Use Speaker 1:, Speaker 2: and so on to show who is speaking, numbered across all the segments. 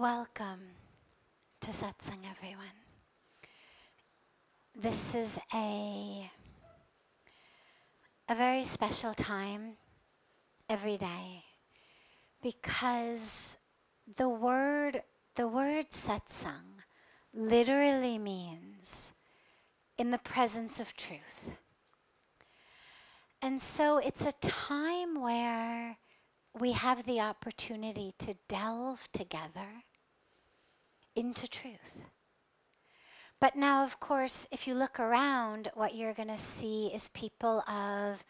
Speaker 1: Welcome to Satsang, everyone. This is a very special time every day because the word Satsang literally means in the presence of truth. And so it's a time where we have the opportunity to delve together into truth. But now, of course, if you look around, what you're going to see is people of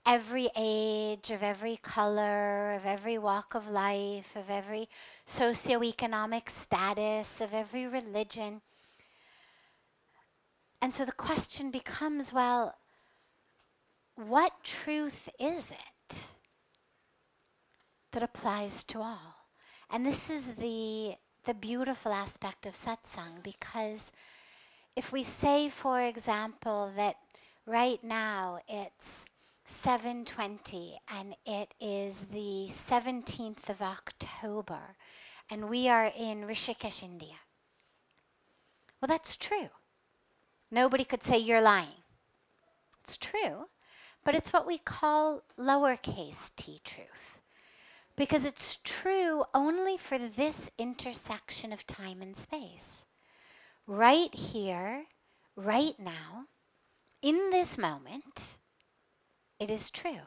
Speaker 1: every age, of every color, of every walk of life, of every socioeconomic status, of every religion. And so the question becomes, well, what truth is it that applies to all? And this is the beautiful aspect of satsang, because if we say, for example, that right now it's 7:20 and it is the 17th of October and we are in Rishikesh, India. Well, that's true. Nobody could say you're lying. It's true, but it's what we call lowercase t truth. Because it's true only for this intersection of time and space. Right here, right now, in this moment, it is true.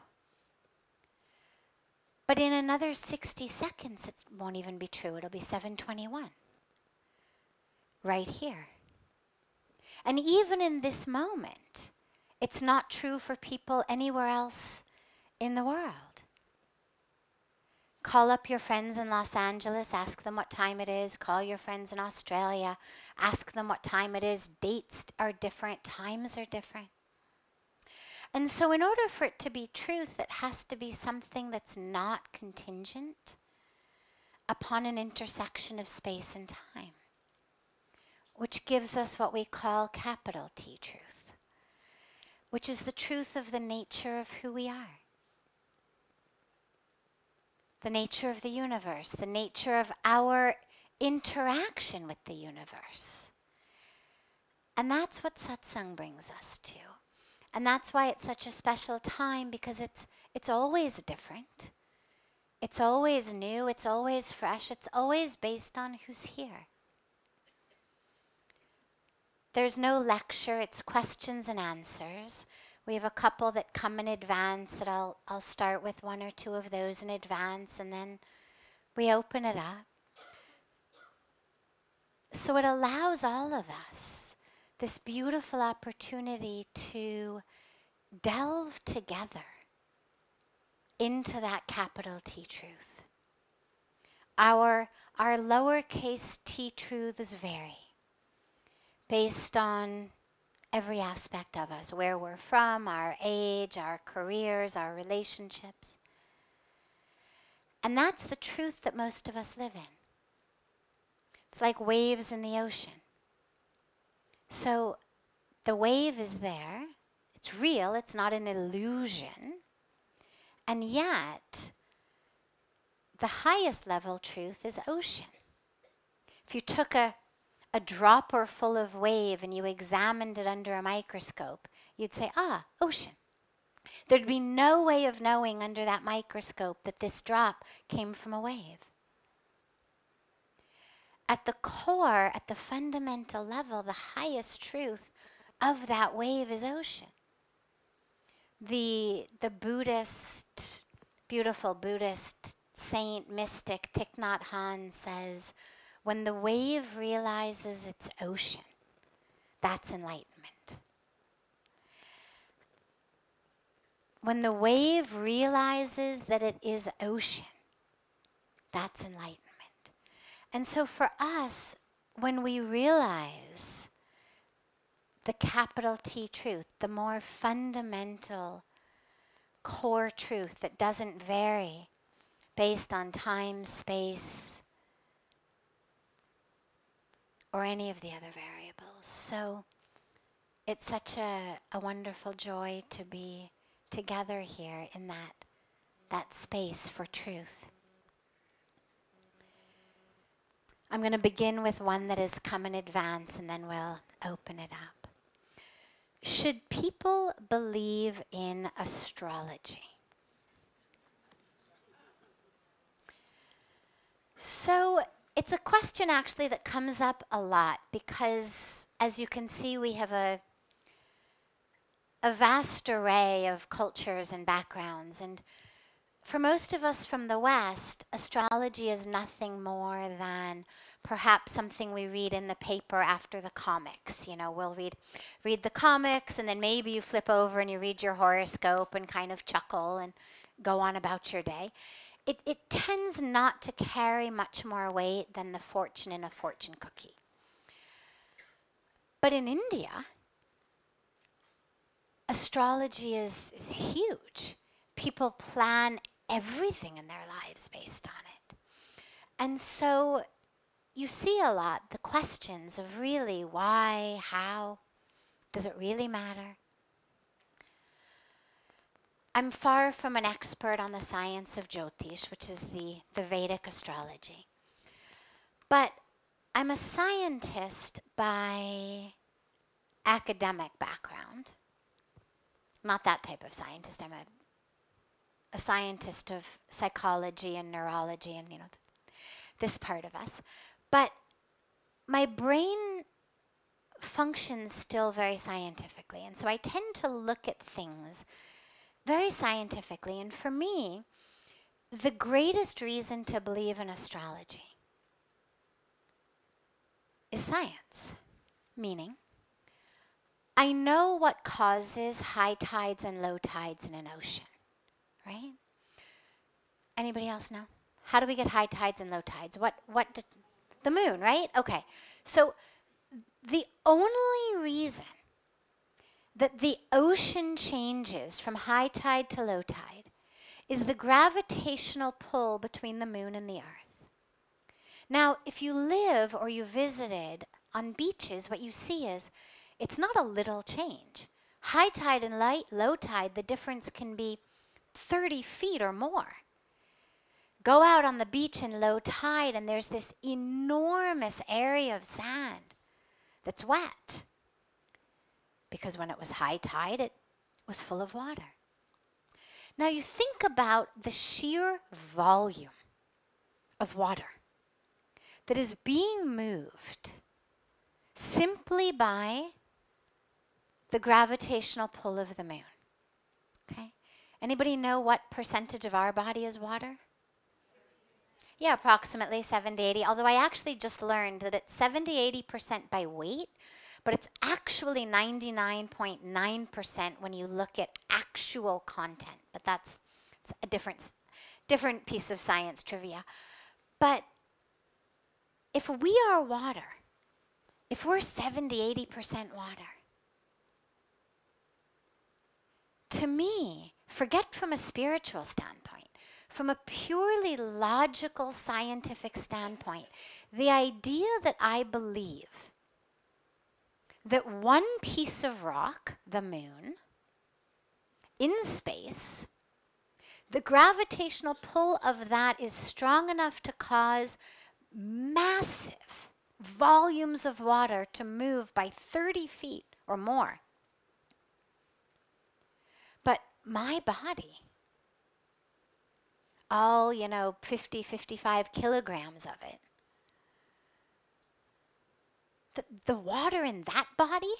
Speaker 1: But in another 60 seconds, it won't even be true. It'll be 7:21. Right here. And even in this moment, it's not true for people anywhere else in the world. Call up your friends in Los Angeles, ask them what time it is. Call your friends in Australia, ask them what time it is. Dates are different, times are different. And so in order for it to be truth, it has to be something that's not contingent upon an intersection of space and time, which gives us what we call capital T truth, which is the truth of the nature of who we are. The nature of the universe, the nature of our interaction with the universe. And that's what satsang brings us to. And that's why it's such a special time, because it's always different. It's always new, it's always fresh, it's always based on who's here. There's no lecture, it's questions and answers. We have a couple that come in advance that I'll start with one or two of those in advance, and then we open it up. So it allows all of us this beautiful opportunity to delve together into that capital T truth. Our lowercase t truths vary based on every aspect of us, where we're from, our age, our careers, our relationships. And that's the truth that most of us live in. It's like waves in the ocean. So the wave is there, it's real, it's not an illusion, and yet the highest level truth is ocean. If you took a dropper full of wave and you examined it under a microscope, you'd say, ocean. There'd be no way of knowing under that microscope that this drop came from a wave. At the core, at the fundamental level, the highest truth of that wave is ocean. The Buddhist, beautiful Buddhist saint, mystic Thich Nhat Hanh says, when the wave realizes it's ocean, that's enlightenment. When the wave realizes that it is ocean, that's enlightenment. And so for us, when we realize the capital T truth, the more fundamental core truth that doesn't vary based on time, space, or any of the other variables. So it's such a wonderful joy to be together here in that space for truth. I'm going to begin with one that has come in advance and then we'll open it up. Should people believe in astrology? So it's a question actually that comes up a lot because, as you can see, we have a vast array of cultures and backgrounds. And for most of us from the West, astrology is nothing more than perhaps something we read in the paper after the comics. You know, we'll read the comics, and then maybe you flip over and you read your horoscope and kind of chuckle and go on about your day. It tends not to carry much more weight than the fortune in a fortune cookie. But in India, astrology is huge. People plan everything in their lives based on it. And so you see a lot the questions of really why, how, does it really matter? I'm far from an expert on the science of Jyotish, which is the Vedic astrology. But I'm a scientist by academic background. Not that type of scientist. I'm a scientist of psychology and neurology and, this part of us. But my brain functions still very scientifically. And so I tend to look at things very scientifically. And for me, the greatest reason to believe in astrology is science. Meaning, I know what causes high tides and low tides in an ocean, right? Anybody else know? How do we get high tides and low tides? The moon, right? Okay. So the only reason that the ocean changes from high tide to low tide is the gravitational pull between the moon and the earth. Now, if you live or you visited on beaches, what you see is it's not a little change. High tide and low tide, the difference can be 30 feet or more. Go out on the beach in low tide and there's this enormous area of sand that's wet. Because when it was high tide, it was full of water. Now you think about the sheer volume of water that is being moved simply by the gravitational pull of the moon. Okay? Anybody know what percentage of our body is water? Yeah, approximately 70-80, although I actually just learned that it's 70-80% by weight, but it's actually 99.9% when you look at actual content. But it's a different piece of science trivia. But if we are water, if we're 70-80% water, to me, forget from a spiritual standpoint, from a purely logical scientific standpoint, the idea that I believe that one piece of rock, the moon, in space, the gravitational pull of that is strong enough to cause massive volumes of water to move by 30 feet or more. But my body, all, 50, 55 kilograms of it, the water in that body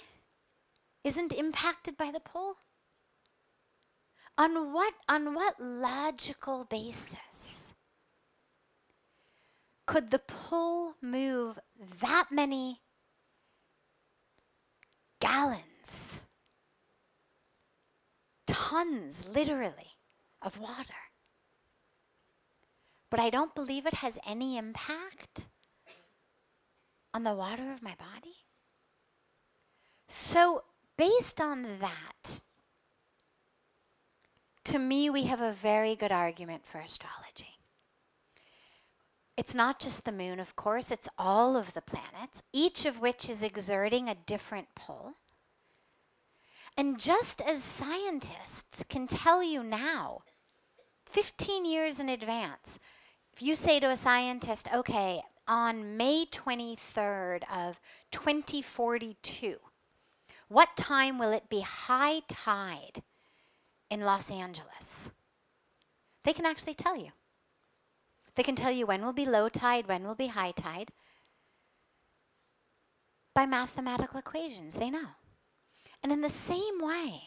Speaker 1: isn't impacted by the pull? On what logical basis could the pull move that many gallons, tons, literally, of water? But I don't believe it has any impact on the water of my body. So based on that, to me, we have a very good argument for astrology. It's not just the moon, of course, it's all of the planets, each of which is exerting a different pull. And just as scientists can tell you now, 15 years in advance, if you say to a scientist, okay, on May 23rd of 2042, what time will it be high tide in Los Angeles? They can actually tell you. They can tell you when will be low tide, when will be high tide. By mathematical equations, they know. And in the same way,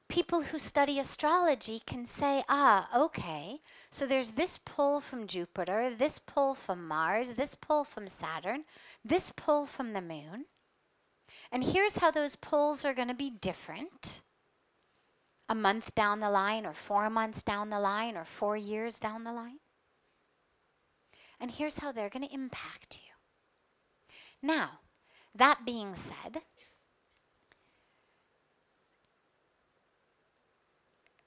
Speaker 1: people who study astrology can say, okay, so there's this pull from Jupiter, this pull from Mars, this pull from Saturn, this pull from the moon. And here's how those pulls are going to be different a month down the line, or 4 months down the line, or 4 years down the line. And here's how they're going to impact you. Now, that being said,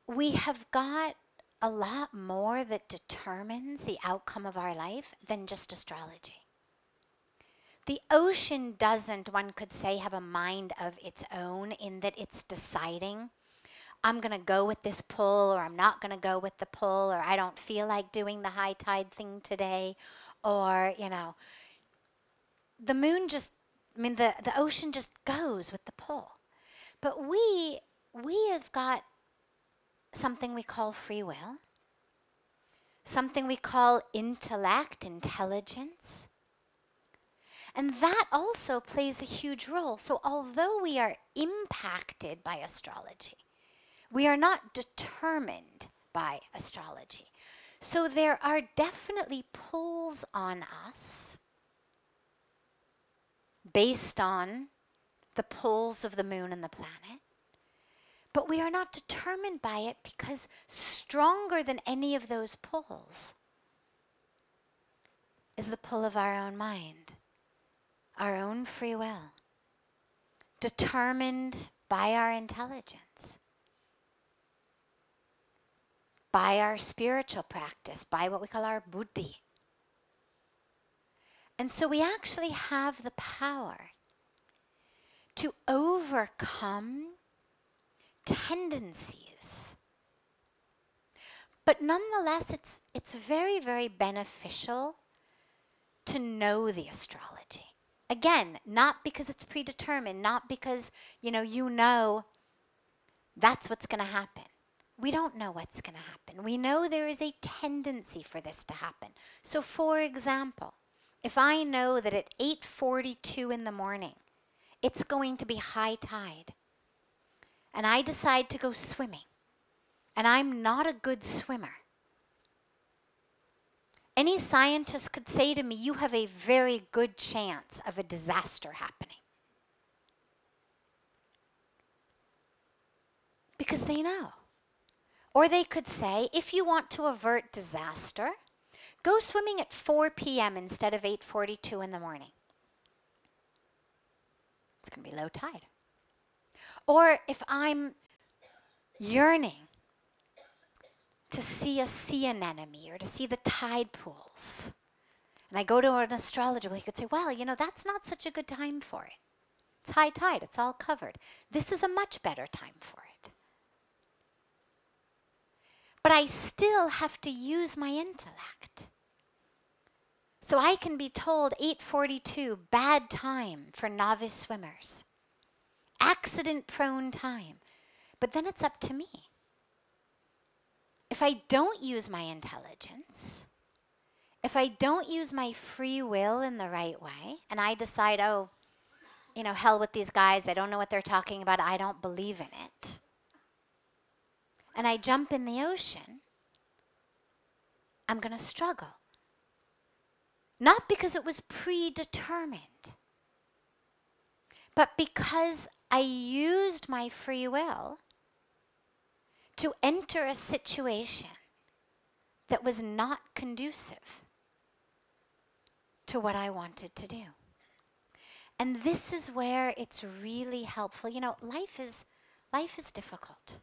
Speaker 1: we have got a lot more that determines the outcome of our life than just astrology. The ocean doesn't, one could say, have a mind of its own in that it's deciding, I'm going to go with this pull, or I'm not going to go with the pull, or I don't feel like doing the high tide thing today, or, the moon just, the ocean just goes with the pull. But we have got something we call free will, something we call intellect, intelligence. And that also plays a huge role. So although we are impacted by astrology, we are not determined by astrology. So there are definitely pulls on us based on the pulls of the moon and the planet. But we are not determined by it, because stronger than any of those pulls is the pull of our own mind, our own free will, determined by our intelligence, by our spiritual practice, by what we call our buddhi. And so we actually have the power to overcome tendencies. But nonetheless, it's very, very beneficial to know the astrology. Again, not because it's predetermined, not because, you know that's what's going to happen. We don't know what's going to happen. We know there is a tendency for this to happen. So for example, if I know that at 8:42 in the morning, it's going to be high tide, and I decide to go swimming, and I'm not a good swimmer, any scientist could say to me, you have a very good chance of a disaster happening. Because they know. Or they could say, if you want to avert disaster, go swimming at 4 p.m. instead of 8:42 in the morning. It's going to be low tide. Or if I'm yearning to see a sea anemone or to see the tide pools, and I go to an astrologer, he could say, well, that's not such a good time for it. It's high tide. It's all covered. This is a much better time for it. But I still have to use my intellect. So I can be told 8:42, bad time for novice swimmers, accident-prone time. But then it's up to me. If I don't use my intelligence, if I don't use my free will in the right way, and I decide, hell with these guys, they don't know what they're talking about, I don't believe in it, and I jump in the ocean, I'm going to struggle. Not because it was predetermined, but because I used my free will to enter a situation that was not conducive to what I wanted to do. And this is where it's really helpful. Life is difficult.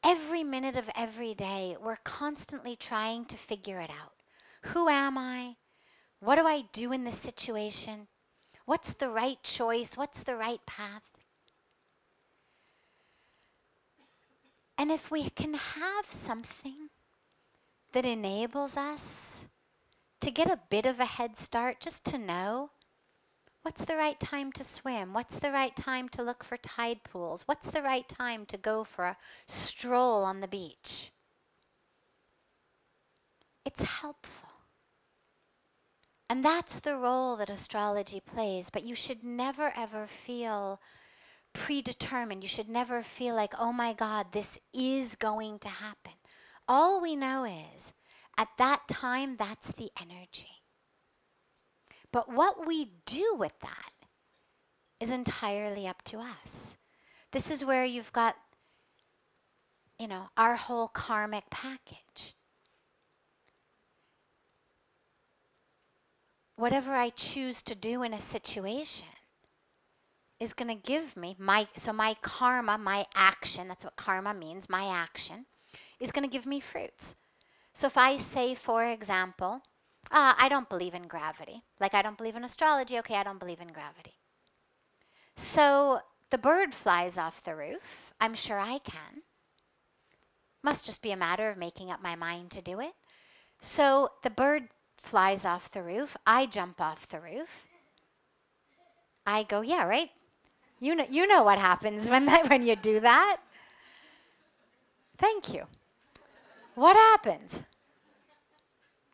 Speaker 1: Every minute of every day, we're constantly trying to figure it out. Who am I? What do I do in this situation? What's the right choice? What's the right path? And if we can have something that enables us to get a bit of a head start, just to know what's the right time to swim, what's the right time to look for tide pools, what's the right time to go for a stroll on the beach. It's helpful. And that's the role that astrology plays, but you should never ever feel predetermined. You should never feel like, oh my God, this is going to happen. All we know is, at that time, that's the energy. But what we do with that is entirely up to us. This is where you've got, our whole karmic package. Whatever I choose to do in a situation is going to give me my karma, my action, that's what karma means, my action, is going to give me fruits. So if I say, for example, I don't believe in gravity, like I don't believe in astrology, okay, I don't believe in gravity. So the bird flies off the roof, I'm sure I can. Must just be a matter of making up my mind to do it. So the bird flies off the roof, I jump off the roof. I go, yeah, right? You know what happens when you do that. Thank you. What happens?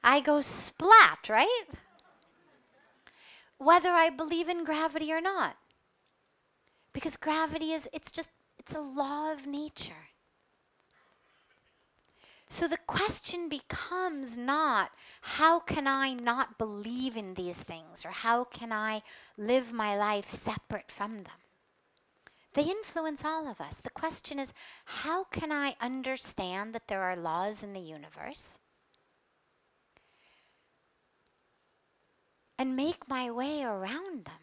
Speaker 1: I go splat, right? Whether I believe in gravity or not. Because gravity it's a law of nature. So the question becomes not, how can I not believe in these things, or how can I live my life separate from them? They influence all of us. The question is, how can I understand that there are laws in the universe and make my way around them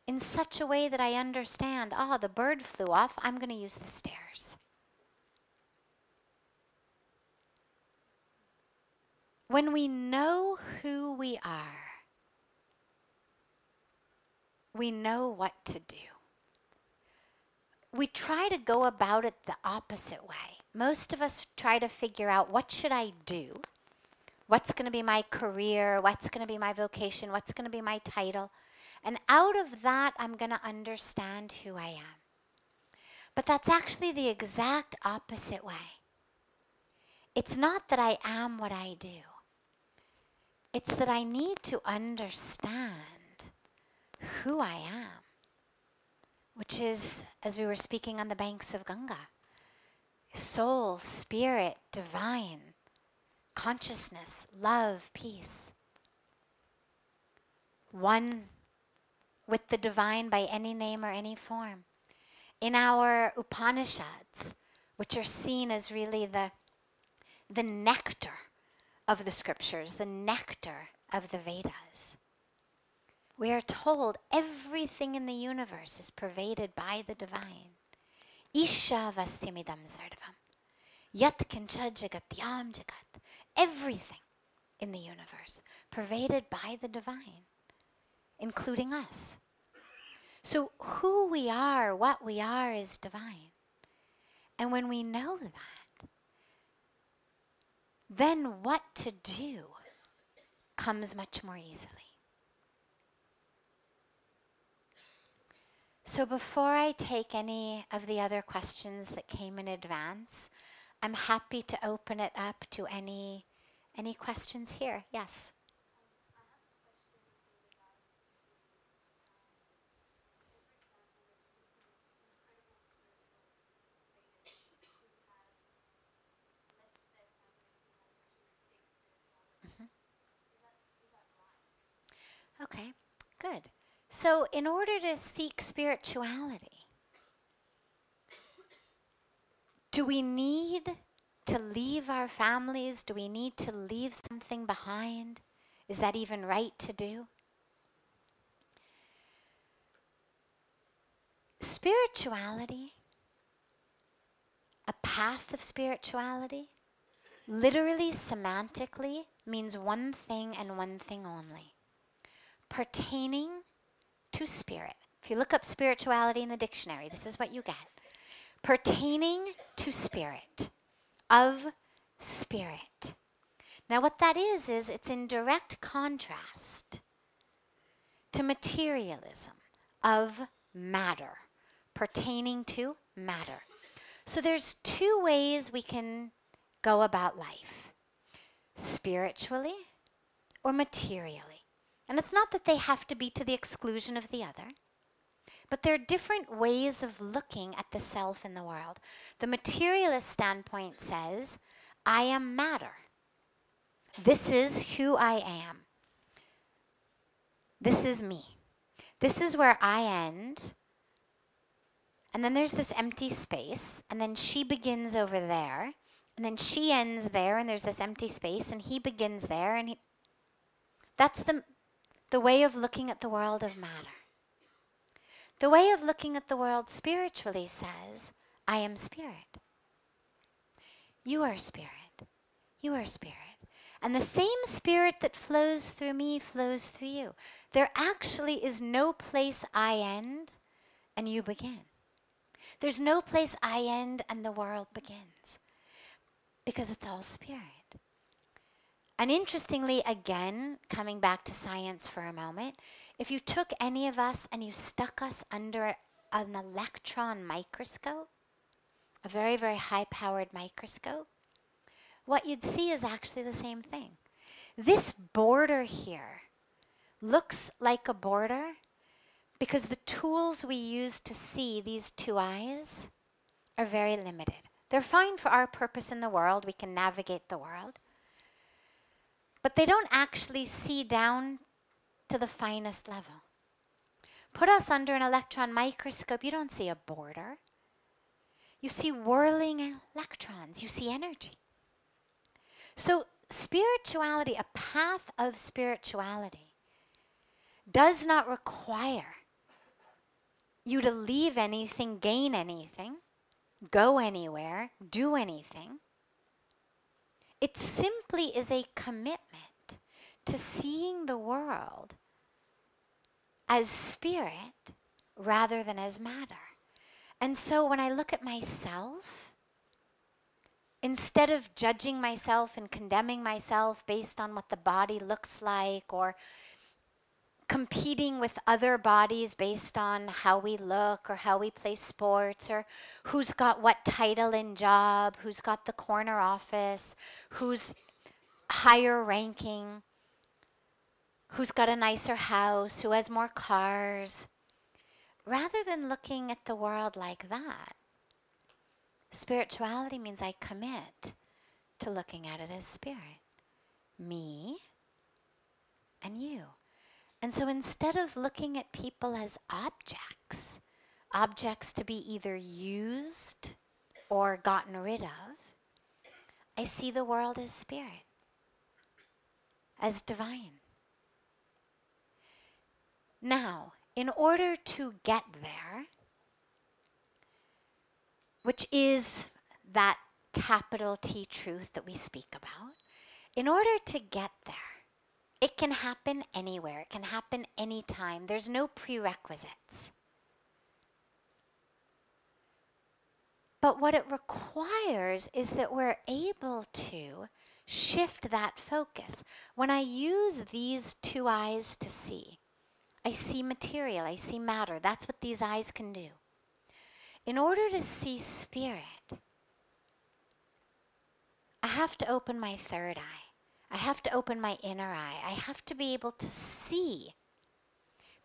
Speaker 1: in such a way that I understand, the bird flew off, I'm going to use the stairs. When we know who we are, we know what to do. We try to go about it the opposite way. Most of us try to figure out, what should I do? What's going to be my career? What's going to be my vocation? What's going to be my title? And out of that, I'm going to understand who I am. But that's actually the exact opposite way. It's not that I am what I do. It's that I need to understand who I am, which is, as we were speaking on the banks of Ganga, soul, spirit, divine, consciousness, love, peace. One with the divine by any name or any form. In our Upanishads, which are seen as really the nectar of the scriptures, the nectar of the Vedas, we are told everything in the universe is pervaded by the divine. Isha vasyamidam sarvam. Yat kincha jagatyam jagat. Everything in the universe pervaded by the divine, including us. So who we are, what we are, is divine. And when we know that, then what to do comes much more easily. So before I take any of the other questions that came in advance, I'm happy to open it up to any questions here. Yes? Okay, good. So in order to seek spirituality, do we need to leave our families? Do we need to leave something behind? Is that even right to do? Spirituality, a path of spirituality, literally, semantically, means one thing and one thing only: pertaining to spirit. If you look up spirituality in the dictionary, this is what you get. Pertaining to spirit, of spirit. Now what that is it's in direct contrast to materialism of matter, pertaining to matter. So there's two ways we can go about life, spiritually or materially. And it's not that they have to be to the exclusion of the other, but there are different ways of looking at the self in the world. The materialist standpoint says, I am matter. This is who I am. This is me. This is where I end. And then there's this empty space. And then she begins over there. And then she ends there. And there's this empty space. And he begins there. And that's the way of looking at the world of matter. The way of looking at the world spiritually says, I am spirit. You are spirit. You are spirit. And the same spirit that flows through me flows through you. There actually is no place I end and you begin. There's no place I end and the world begins. Because it's all spirit. And interestingly, again, coming back to science for a moment, if you took any of us and you stuck us under an electron microscope, a very, very high-powered microscope, what you'd see is actually the same thing. This border here looks like a border because the tools we use to see these two eyes are very limited. They're fine for our purpose in the world. We can navigate the world. But they don't actually see down to the finest level. Put us under an electron microscope, you don't see a border. You see whirling electrons. You see energy. So spirituality, a path of spirituality, does not require you to leave anything, gain anything, go anywhere, do anything. It simply is a commitment to seeing the world as spirit rather than as matter. And so when I look at myself, instead of judging myself and condemning myself based on what the body looks like or competing with other bodies based on how we look or how we play sports or who's got what title and job, who's got the corner office, who's higher ranking, who's got a nicer house, who has more cars, rather than looking at the world like that, spirituality means I commit to looking at it as spirit. Me and you. And so instead of looking at people as objects, objects to be either used or gotten rid of, I see the world as spirit, as divine. Now, in order to get there, which is that capital T truth that we speak about, in order to get there, it can happen anywhere. It can happen anytime. There's no prerequisites. But what it requires is that we're able to shift that focus. When I use these two eyes to see, I see material, I see matter. That's what these eyes can do. In order to see spirit, I have to open my third eye. I have to open my inner eye. I have to be able to see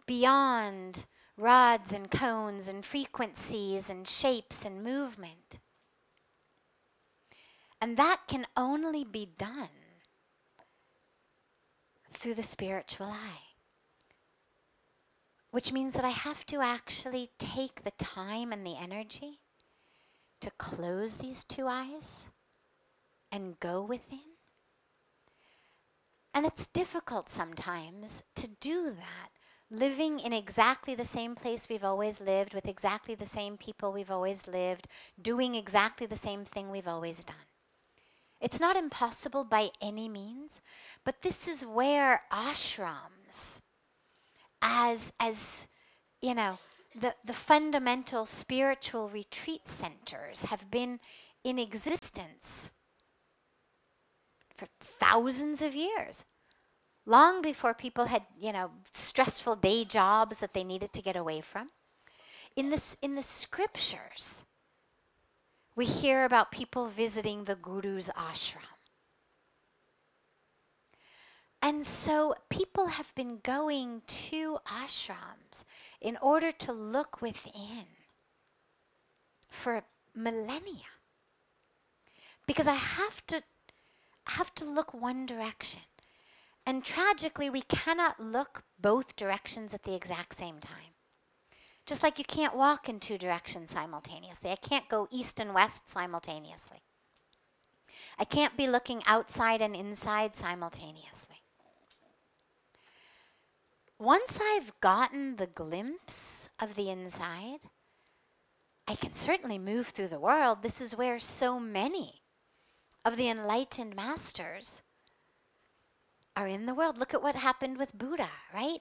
Speaker 1: beyond rods and cones and frequencies and shapes and movement. And that can only be done through the spiritual eye. Which means that I have to actually take the time and the energy to close these two eyes and go within. And it's difficult sometimes to do that, living in exactly the same place we've always lived, with exactly the same people we've always lived, doing exactly the same thing we've always done. It's not impossible by any means, but this is where ashrams, as you know, the fundamental spiritual retreat centers have been in existence for thousands of years. Long before people had, stressful day jobs that they needed to get away from. In the scriptures, we hear about people visiting the Guru's ashram. And so people have been going to ashrams in order to look within for millennia. Because I have to look one direction. And tragically, we cannot look both directions at the exact same time. Just like you can't walk in two directions simultaneously. I can't go east and west simultaneously. I can't be looking outside and inside simultaneously. Once I've gotten the glimpse of the inside, I can certainly move through the world. This is where so many of the enlightened masters are in the world. Look at what happened with Buddha, right?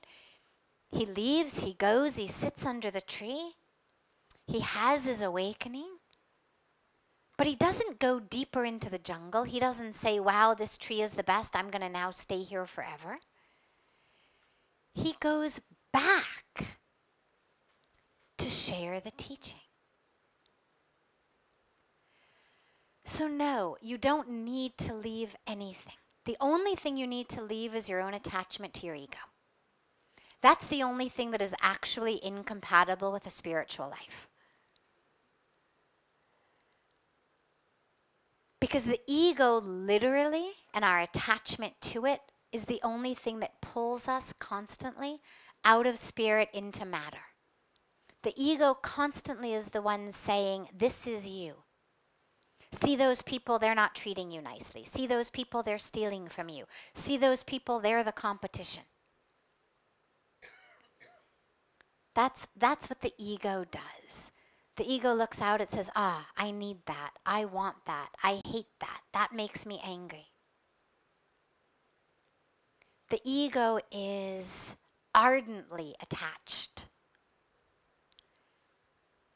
Speaker 1: He leaves, he goes, he sits under the tree. He has his awakening. But he doesn't go deeper into the jungle. He doesn't say, wow, this tree is the best. I'm going to now stay here forever. He goes back to share the teaching. So no, you don't need to leave anything. The only thing you need to leave is your own attachment to your ego. That's the only thing that is actually incompatible with a spiritual life. Because the ego literally, and our attachment to it, is the only thing that pulls us constantly out of spirit into matter. The ego constantly is the one saying, this is you. See those people, they're not treating you nicely. See those people, they're stealing from you. See those people, they're the competition. That's what the ego does. The ego looks out, it says, I need that. I want that. I hate that. That makes me angry. The ego is ardently attached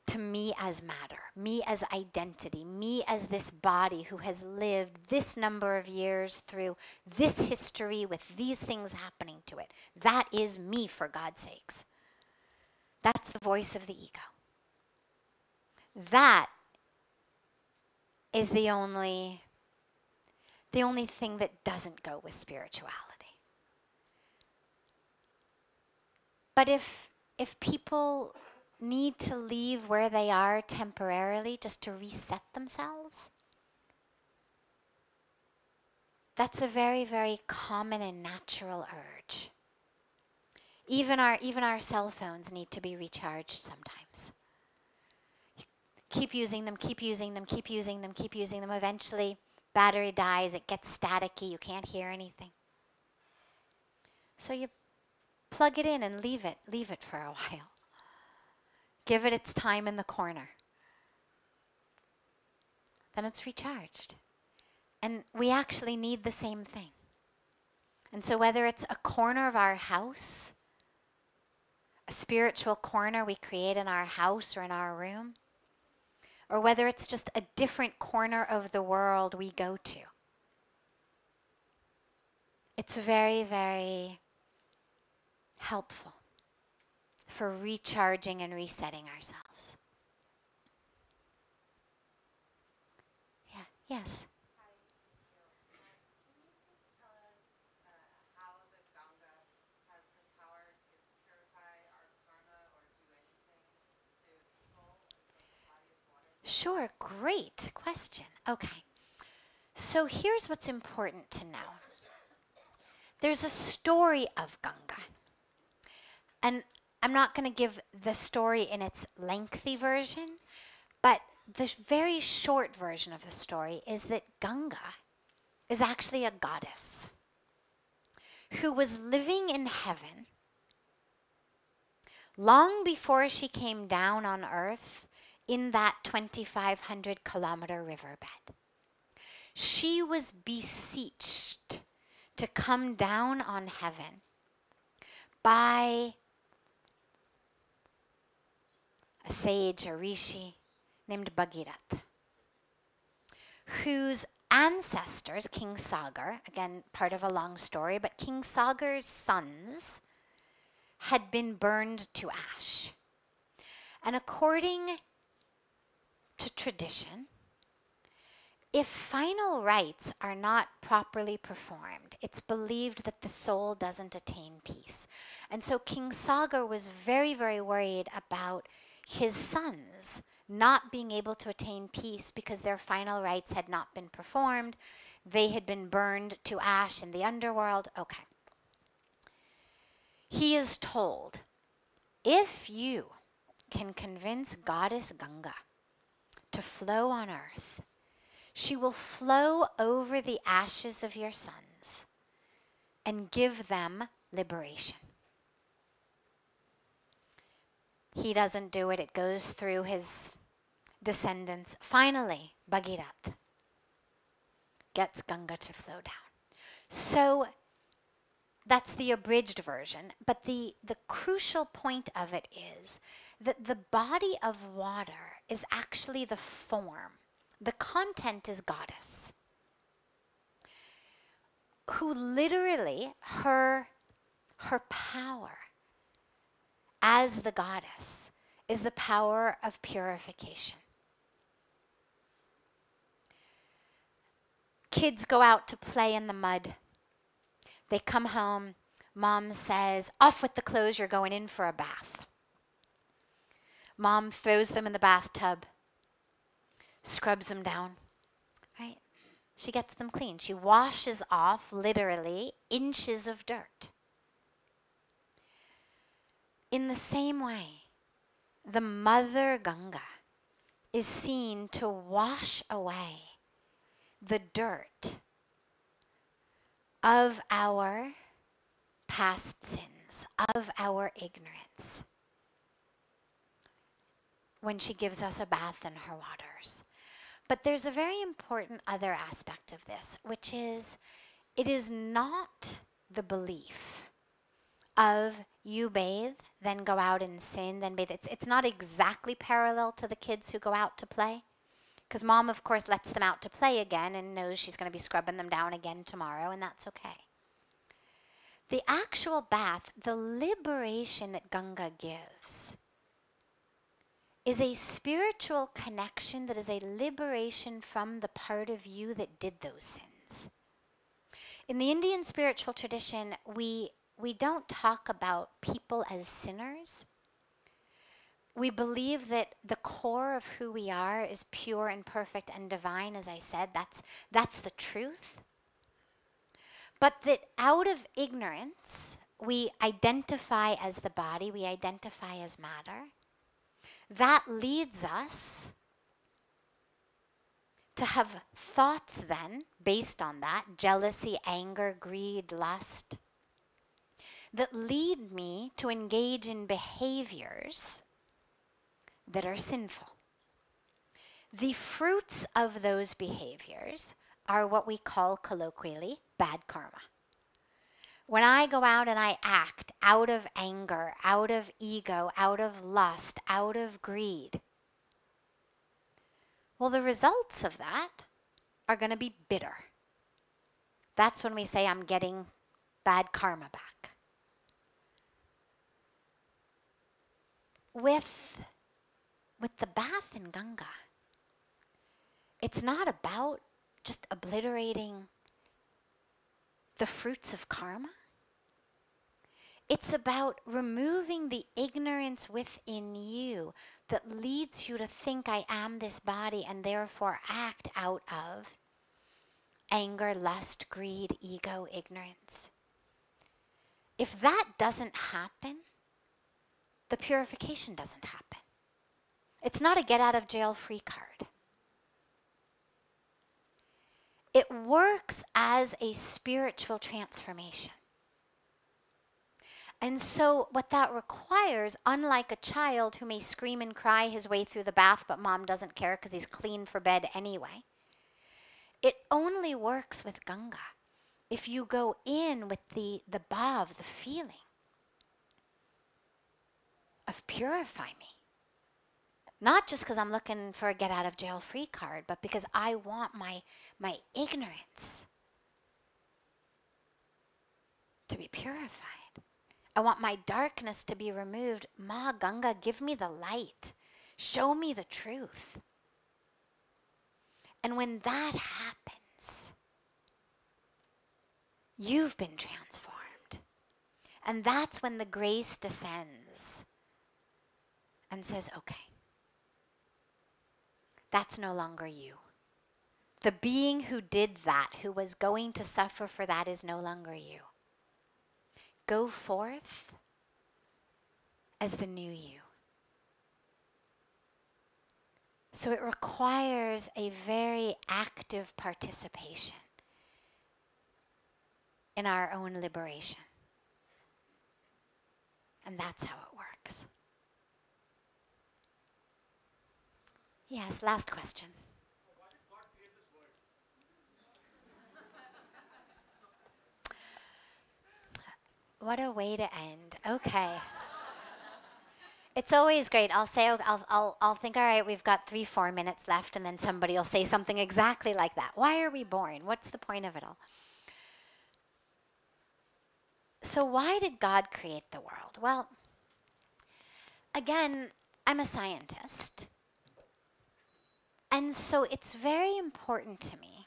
Speaker 1: to me as matter, me as identity, me as this body who has lived this number of years through this history with these things happening to it. That is me, for God's sakes. That's the voice of the ego. That is the only thing that doesn't go with spirituality. But if people need to leave where they are temporarily just to reset themselves, that's a very, very common and natural urge. Even our cell phones need to be recharged sometimes. Keep using them, keep using them, keep using them, keep using them. Eventually, battery dies, it gets staticky, you can't hear anything. So you plug it in and leave it for a while. Give it its time in the corner. Then it's recharged. And we actually need the same thing. And so whether it's a corner of our house, a spiritual corner we create in our house or in our room, or whether it's just a different corner of the world we go to, it's very, very helpful for recharging and resetting ourselves. Yeah, yes. Sure, great question. Okay. So here's what's important to know. There's a story of Ganga. And I'm not going to give the story in its lengthy version, but the very short version of the story is that Ganga is actually a goddess who was living in heaven long before she came down on earth in that 2,500 kilometer riverbed. She was beseeched to come down on heaven by a sage, a rishi, named Bhagirath, whose ancestors, King Sagar, again, part of a long story, but King Sagar's sons had been burned to ash. And according to tradition, if final rites are not properly performed, it's believed that the soul doesn't attain peace. And so King Sagar was very, very worried about his sons not being able to attain peace because their final rites had not been performed. They had been burned to ash in the underworld. Okay. He is told, if you can convince Goddess Ganga to flow on earth, she will flow over the ashes of your sons and give them liberation. He doesn't do it. It goes through his descendants. Finally, Bhagirath gets Ganga to flow down. So that's the abridged version. But the crucial point of it is that the body of water is actually the form. The content is goddess, who literally, her power as the goddess is the power of purification. Kids go out to play in the mud. They come home. Mom says, off with the clothes, you're going in for a bath. Mom throws them in the bathtub, scrubs them down, right? She gets them clean. She washes off, literally, inches of dirt. In the same way, the Mother Ganga is seen to wash away the dirt of our past sins, of our ignorance, when she gives us a bath in her waters. But there's a very important other aspect of this, which is it is not the belief of you bathe, then go out and sin, then bathe. It's not exactly parallel to the kids who go out to play, because mom, of course, lets them out to play again and knows she's going to be scrubbing them down again tomorrow, and that's okay. The actual bath, the liberation that Ganga gives, is a spiritual connection that is a liberation from the part of you that did those sins. In the Indian spiritual tradition, we don't talk about people as sinners. We believe that the core of who we are is pure and perfect and divine, as I said. That's the truth. But that out of ignorance, we identify as the body, we identify as matter. That leads us to have thoughts then, based on that, jealousy, anger, greed, lust, that lead me to engage in behaviors that are sinful. The fruits of those behaviors are what we call colloquially bad karma. When I go out and I act out of anger, out of ego, out of lust, out of greed, well, the results of that are going to be bitter. That's when we say I'm getting bad karma back. With the bath in Ganga, it's not about just obliterating the fruits of karma. It's about removing the ignorance within you that leads you to think I am this body and therefore act out of anger, lust, greed, ego, ignorance. If that doesn't happen, the purification doesn't happen. It's not a get out of jail free card. It works as a spiritual transformation. And so what that requires, unlike a child who may scream and cry his way through the bath, but mom doesn't care because he's clean for bed anyway, it only works with Ganga if you go in with the bhav, the feeling of purify me. Not just because I'm looking for a get out of jail free card, but because I want my ignorance to be purified. I want my darkness to be removed. Ma Ganga, give me the light. Show me the truth. And when that happens, you've been transformed. And that's when the grace descends and says, okay, that's no longer you. The being who did that, who was going to suffer for that, is no longer you. Go forth as the new you. So it requires a very active participation in our own liberation. And that's how it works. Yes, last question. What a way to end. Okay. It's always great. I'll say, I'll think, all right, we've got 3-4 minutes left, and then somebody will say something exactly like that. Why are we born? What's the point of it all? So why did God create the world? Well, again, I'm a scientist. And so it's very important to me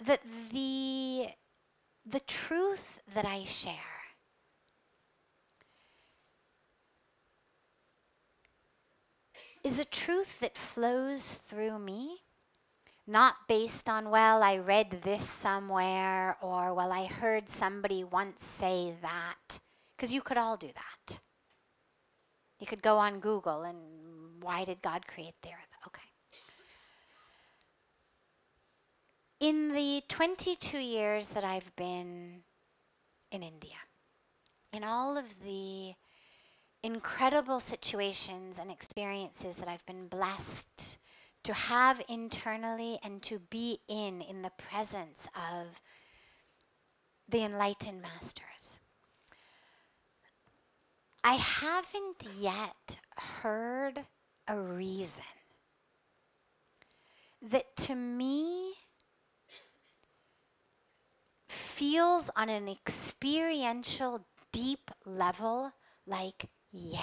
Speaker 1: that the truth that I share is a truth that flows through me, not based on, well, I read this somewhere, or, well, I heard somebody once say that, because you could all do that. You could go on Google and why did God create the earth? Okay. In the 22 years that I've been in India, in all of the incredible situations and experiences that I've been blessed to have internally and to be in the presence of the enlightened masters, I haven't yet heard a reason that to me feels on an experiential, deep level like, yeah.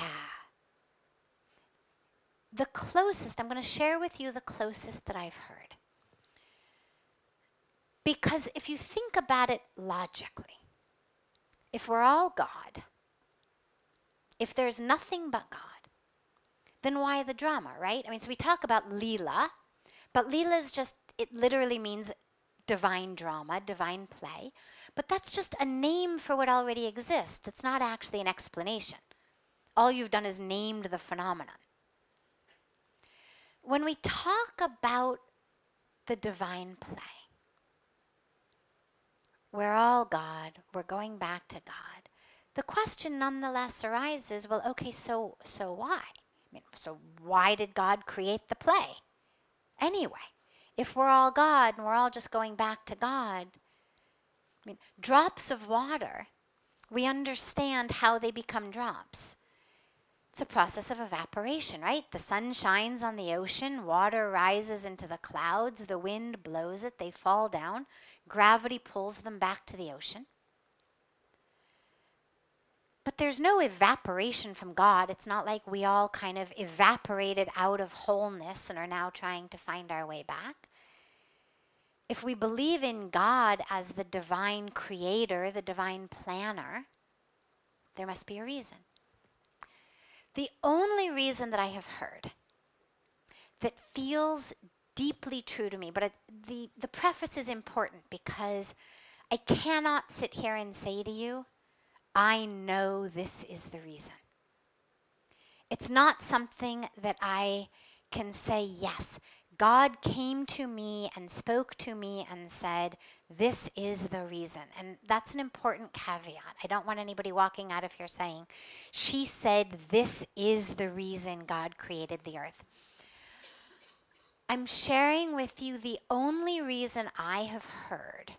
Speaker 1: The closest, I'm going to share with you the closest that I've heard. Because if you think about it logically, if we're all God, if there's nothing but God, then why the drama, right? I mean, so we talk about Leela, but Leela is just, it literally means divine drama, divine play. But that's just a name for what already exists. It's not actually an explanation. All you've done is named the phenomenon. When we talk about the divine play, we're all God, we're going back to God. The question nonetheless arises, well, okay, so why? I mean, so why did God create the play? Anyway, if we're all God and we're all just going back to God, I mean, drops of water, we understand how they become drops. It's a process of evaporation, right? The sun shines on the ocean, water rises into the clouds, the wind blows it, they fall down, gravity pulls them back to the ocean. But there's no evaporation from God. It's not like we all kind of evaporated out of wholeness and are now trying to find our way back. If we believe in God as the divine creator, the divine planner, there must be a reason. The only reason that I have heard that feels deeply true to me, but the preface is important because I cannot sit here and say to you, I know this is the reason. It's not something that I can say, yes, God came to me and spoke to me and said, this is the reason. And that's an important caveat. I don't want anybody walking out of here saying, she said this is the reason God created the earth. I'm sharing with you the only reason I have heard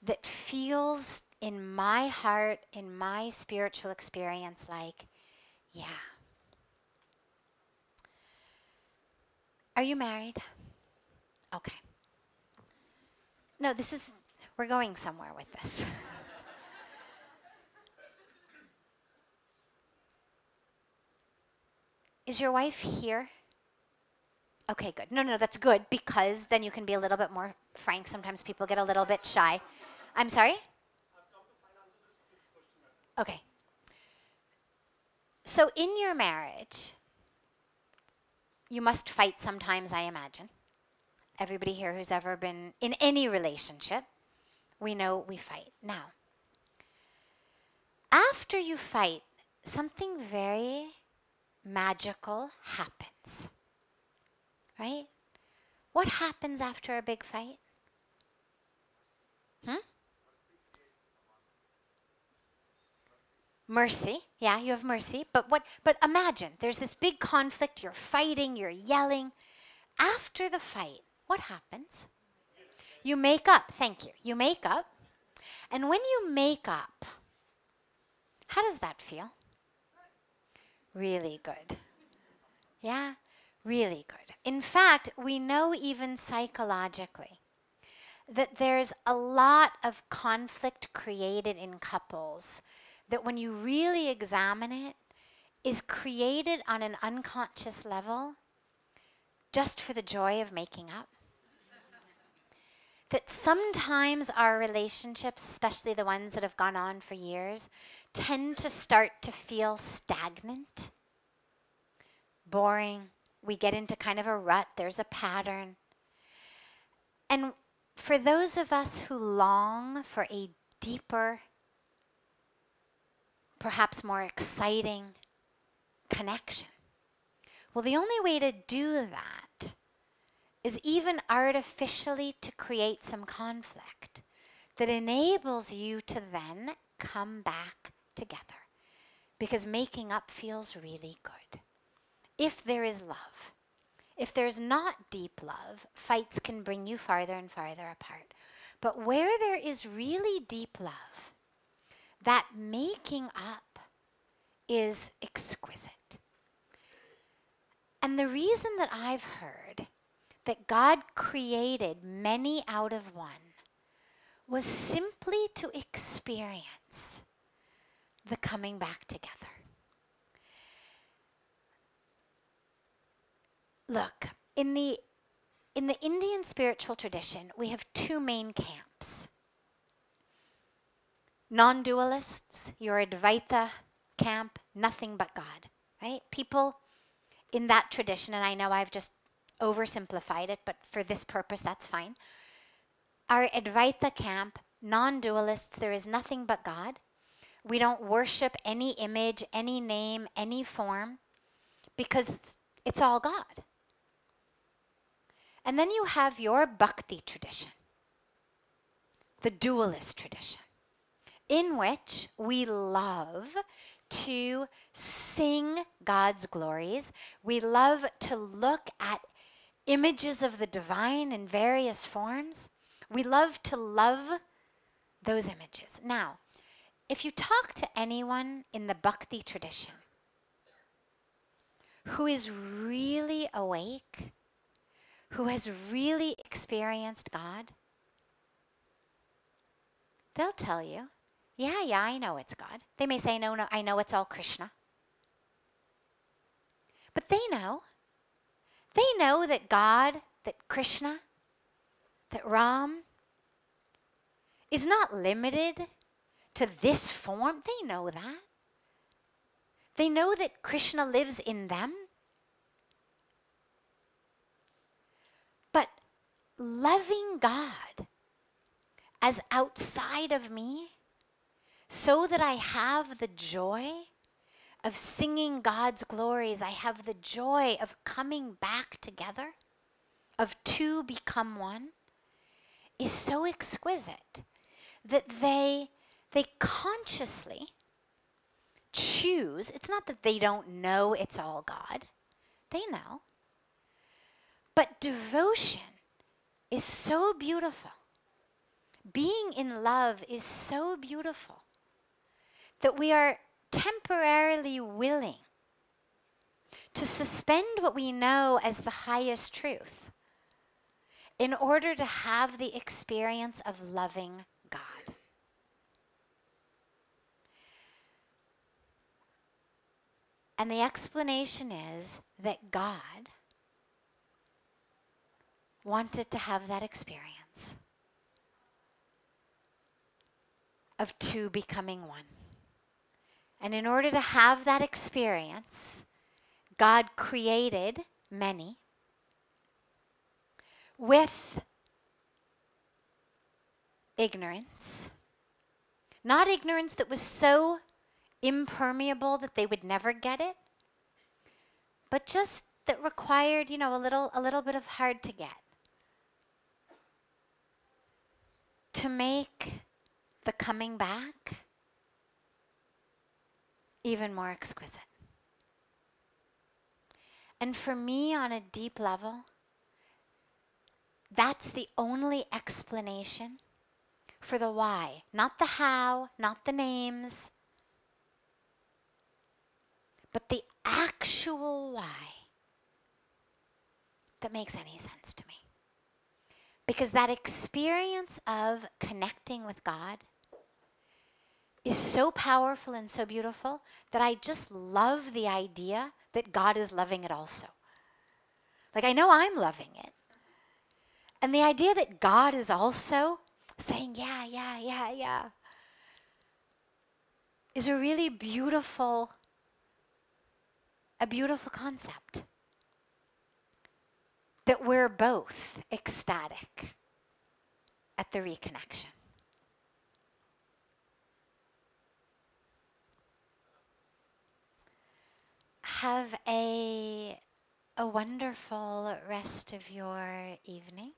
Speaker 1: that feels in my heart, in my spiritual experience like, yeah, Are you married? Okay. No, we're going somewhere with this. Is your wife here? Okay, good. No, that's good, because then you can be a little bit more frank. Sometimes people get a little bit shy. I'm sorry? Okay. So in your marriage, you must fight sometimes, I imagine. Everybody here who's ever been in any relationship, we know we fight. Now, after you fight, something very magical happens. Right? What happens after a big fight? Mercy. Yeah, you have mercy. But imagine, there's this big conflict, you're fighting, you're yelling. After the fight, what happens? You make up. Thank you. You make up. And when you make up, how does that feel? Really good. Yeah, really good. In fact, we know even psychologically that there's a lot of conflict created in couples that when you really examine it, is created on an unconscious level just for the joy of making up. That sometimes our relationships, especially the ones that have gone on for years, tend to start to feel stagnant, boring. We get into kind of a rut. There's a pattern. And for those of us who long for a deeper, perhaps more exciting connection, well, the only way to do that is even artificially to create some conflict that enables you to then come back together. Because making up feels really good. If there is love. If there's not deep love, fights can bring you farther and farther apart. But where there is really deep love, that making up is exquisite. And the reason that I've heard that God created many out of one was simply to experience the coming back together. Look, in the Indian spiritual tradition, we have two main camps. Non-dualists, your Advaita camp, nothing but God, right? People in that tradition, and I know I've just oversimplified it, but for this purpose, that's fine. Our Advaita camp, non-dualists, there is nothing but God. We don't worship any image, any name, any form, because it's all God. And then you have your Bhakti tradition, the dualist tradition, in which we love to sing God's glories. We love to look at images of the divine in various forms. We love to love those images. Now, if you talk to anyone in the Bhakti tradition who is really awake, who has really experienced God, they'll tell you, yeah, I know it's God. They may say, no, I know it's all Krishna. But they know that God, that Krishna, that Ram is not limited to this form. They know that. They know that Krishna lives in them. But loving God as outside of me, so that I have the joy of singing God's glories, I have the joy of coming back together, of two become one, is so exquisite that they consciously choose. It's not that they don't know it's all God. They know. But devotion is so beautiful. Being in love is so beautiful that we are temporarily willing to suspend what we know as the highest truth in order to have the experience of loving God. And the explanation is that God wanted to have that experience of two becoming one. And in order to have that experience, God created many with ignorance. Not ignorance that was so impermeable that they would never get it, but just that required, a little bit of hard to get. To make the coming back even more exquisite. And for me, on a deep level, that's the only explanation for the why. Not the how, not the names, but the actual why that makes any sense to me. Because that experience of connecting with God is so powerful and so beautiful that I just love the idea that God is loving it also. Like, I know I'm loving it. And the idea that God is also saying, yeah, is a really beautiful concept. That we're both ecstatic at the reconnection. Have a wonderful rest of your evening.